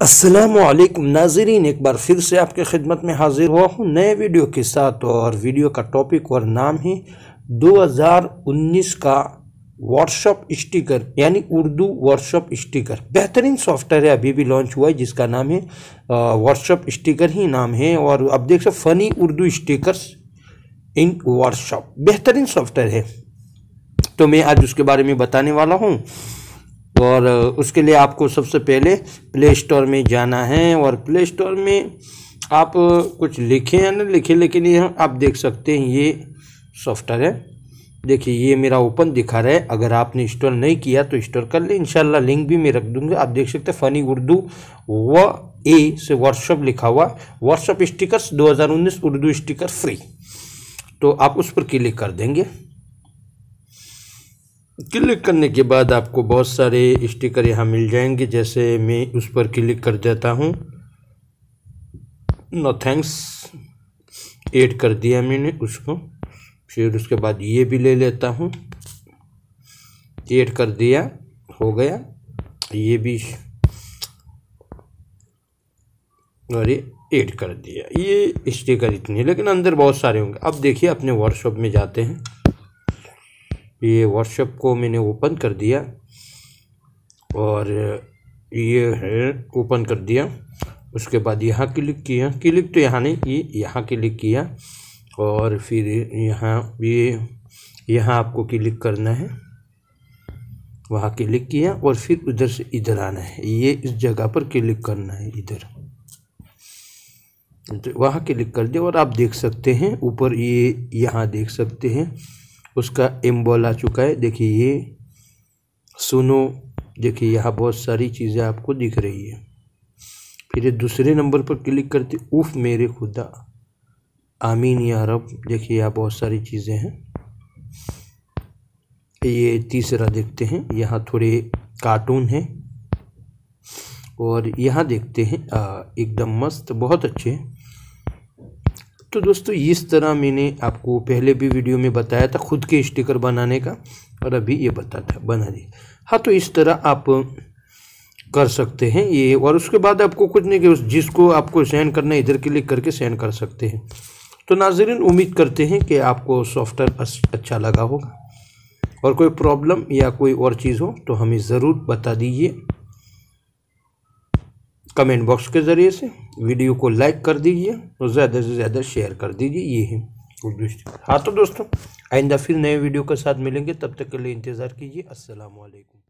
अस्सलामुअलैकुम नाज़रीन, एक बार फिर से आपके खिदमत में हाजिर हुआ हूँ नए वीडियो के साथ। और वीडियो का टॉपिक और नाम है 2019 का व्हाट्सएप स्टिकर यानी उर्दू व्हाट्सएप स्टिकर। बेहतरीन सॉफ्टवेयर है, अभी भी लॉन्च हुआ है, जिसका नाम है व्हाट्सएप स्टिकर ही नाम है। और अब देख सकते फ़नी उर्दू स्टिकर्स इन व्हाट्सएप, बेहतरीन सॉफ्टवेयर है। तो मैं आज उसके बारे में बताने वाला हूँ। और उसके लिए आपको सबसे पहले प्ले स्टोर में जाना है। और प्ले स्टोर में आप कुछ लिखें या ना लिखें, लेकिन यहाँ आप देख सकते हैं ये सॉफ्टवेयर है। देखिए ये मेरा ओपन दिखा रहा है। अगर आपने इंस्टॉल नहीं किया तो इंस्टॉल कर ले, इंशाल्लाह लिंक भी मैं रख दूंगा। आप देख सकते हैं फ़नी उर्दू ए से व्हाट्सएप लिखा हुआ, WhatsApp stickers 2019 Urdu sticker free. तो आप उस पर क्लिक कर देंगे। क्लिक करने के बाद आपको बहुत सारे स्टिकर यहाँ मिल जाएंगे। जैसे मैं उस पर क्लिक कर देता हूँ, नो थैंक्स, ऐड कर दिया मैंने उसको। फिर उसके बाद ये भी ले लेता हूँ, ऐड कर दिया, हो गया ये भी, और ये ऐड कर दिया। ये स्टिकर इतने, लेकिन अंदर बहुत सारे होंगे। अब देखिए अपने व्हाट्सएप में जाते हैं। ये व्हाट्सएप को मैंने ओपन कर दिया और ये है ओपन कर दिया। उसके बाद यहाँ क्लिक किया, क्लिक तो यहाँ नहीं, ये यहाँ क्लिक किया। और फिर यहाँ आपको क्लिक करना है, वहाँ क्लिक किया और फिर उधर से इधर आना है। ये इस जगह पर क्लिक करना है, इधर तो वहाँ क्लिक कर दिया। और आप देख सकते हैं ऊपर ये यहाँ देख सकते हैं उसका एम्बॉल आ चुका है। देखिए ये सुनो, देखिए यहाँ बहुत सारी चीज़ें आपको दिख रही है। फिर ये दूसरे नंबर पर क्लिक करते, उफ मेरे खुदा, आमीन या रब। देखिए यहाँ बहुत सारी चीज़ें हैं। ये तीसरा देखते हैं, यहाँ थोड़े कार्टून हैं। और यहाँ देखते हैं एकदम मस्त, बहुत अच्छे। तो दोस्तों इस तरह मैंने आपको पहले भी वीडियो में बताया था खुद के स्टिकर बनाने का, और अभी ये बना दिए। हाँ, तो इस तरह आप कर सकते हैं ये। और उसके बाद आपको कुछ नहीं कि जिसको आपको सेंड करना है इधर क्लिक करके सेंड कर सकते हैं। तो नाज़रीन उम्मीद करते हैं कि आपको सॉफ्टवेयर अच्छा लगा होगा। और कोई प्रॉब्लम या कोई और चीज़ हो तो हमें ज़रूर बता दीजिए कमेंट बॉक्स के ज़रिए से। वीडियो को लाइक कर दीजिए और ज़्यादा से ज़्यादा शेयर कर दीजिए। ये है उर्दू स्टिकर। हाँ तो दोस्तों आइंदा फिर नए वीडियो के साथ मिलेंगे, तब तक के लिए इंतज़ार कीजिए। अस्सलाम वालेकुम।